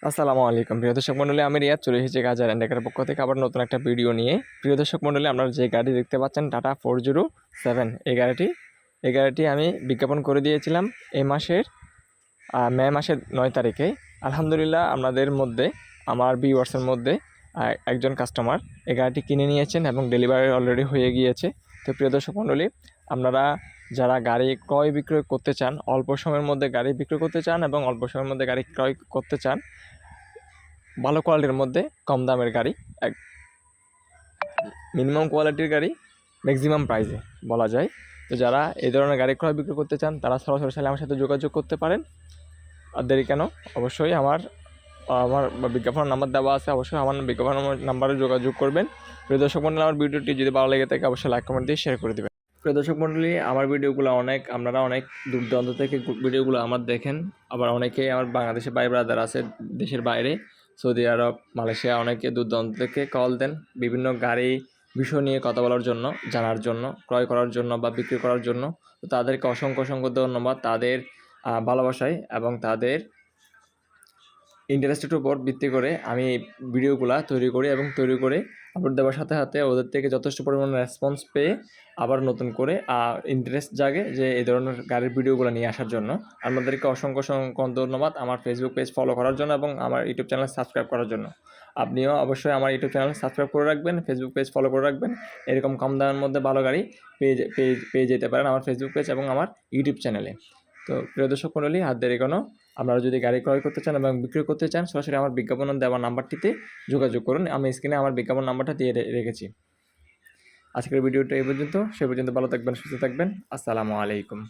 আসসালামু আলাইকুম প্রিয় দর্শক মণ্ডলী, আমি রিয়াদ চলে এসেছি গাজার এন্ডেকার পক্ষ থেকে আবার নতুন একটা ভিডিও নিয়ে। প্রিয় দর্শক মণ্ডলী, আপনারা যে গাড়ি দেখতে পাচ্ছেন টাটা 407 এই গাড়িটি আমি বিজ্ঞাপন করে দিয়েছিলাম এই মাসের মে মাসের 9 তারিখে। আলহামদুলিল্লাহ আপনাদের মধ্যে, আমার ভিউয়ার্সের মধ্যে একজন কাস্টমার এই গাড়িটি কিনে নিয়েছেন এবং ডেলিভারি অলরেডি হয়ে গিয়েছে। তো প্রিয় দর্শক মণ্ডলী, আপনারা যারা গাড়ি ক্রয় বিক্রয় করতে চান, অল্প সময়ের মধ্যে গাড়ি বিক্রয় করতে চান এবং অল্প সময়ের মধ্যে গাড়ি ক্রয় করতে চান, ভালো কোয়ালিটির মধ্যে কম দামের গাড়ি, এক মিনিমাম কোয়ালিটির গাড়ি ম্যাক্সিমাম প্রাইসে বলা যায়। তো যারা এই ধরনের গাড়ি ক্রয় বিক্রয় করতে চান তারা সরাসরি চাইলে আমার সাথে যোগাযোগ করতে পারেন। আর দেরি কেন, অবশ্যই আমার আমার বিজ্ঞাপনের নাম্বার দেওয়া আছে, অবশ্যই আমার বিজ্ঞাপন নাম্বারে যোগাযোগ করবেন। প্রিয় দর্শক মণ্ডলী, আমার ভিডিওটি যদি ভালো লেগে থাকে অবশ্যই লাইক কমেন্ট দিয়ে শেয়ার করে দেবেন। প্রিয় দর্শক মণ্ডলী, আমার ভিডিওগুলো আপনারা অনেক দূর দূরান্ত থেকে ভিডিওগুলো আমার দেখেন। আবার অনেকেই আমার বাংলাদেশে ভাই ব্রাদার আছে দেশের বাইরে, সৌদি আরব, মালয়েশিয়া, অনেকে দূর দূরান্ত থেকে কল দেন বিভিন্ন গাড়ি বিষয় নিয়ে কথা বলার জন্য, জানার জন্য, ক্রয় করার জন্য বা বিক্রি করার জন্য। তো তাদেরকে অসংখ্য অসংখ্য ধন্যবাদ। তাদের ভালোবাসায় এবং তাদের ইন্টারেস্টের উপর ভিত্তি করে আমি এই ভিডিওগুলো তৈরি করি এবং তৈরি করে আপলোড দেওয়ার সাথে সাথে ওদের থেকে যথেষ্ট পরিমাণে রেসপন্স পেয়ে আবার নতুন করে ইন্টারেস্ট জাগে যে এই ধরনের গাড়ির ভিডিওগুলো নিয়ে আসার জন্য। আপনাদেরকে অসংখ্য অসংখ্য ধন্যবাদ আমার ফেসবুক পেজ ফলো করার জন্য এবং আমার ইউটিউব চ্যানেল সাবস্ক্রাইব করার জন্য। আপনিও অবশ্যই আমার ইউটিউব চ্যানেল সাবস্ক্রাইব করে রাখবেন, ফেসবুক পেজ ফলো করে রাখবেন। এরকম কম দামের মধ্যে ভালো গাড়ি পেয়ে যেতে পারেন আমার ফেসবুক পেজ এবং আমার ইউটিউব চ্যানেলে। তো প্রিয় দর্শক মণ্ডলী, হাত দেরি কোনো, আপনারা যদি গাড়ি ক্রয় করতে চান এবং বিক্রি করতে চান সরাসরি আমার বিজ্ঞাপন দেওয়া নাম্বারটিতে যোগাযোগ করুন। আমি স্ক্রিনে আমার বিজ্ঞাপন নাম্বারটা দিয়ে রেখেছি। আজকের ভিডিওটা এই পর্যন্ত, সে পর্যন্ত ভালো থাকবেন, সুস্থ থাকবেন। আসসালামু আলাইকুম।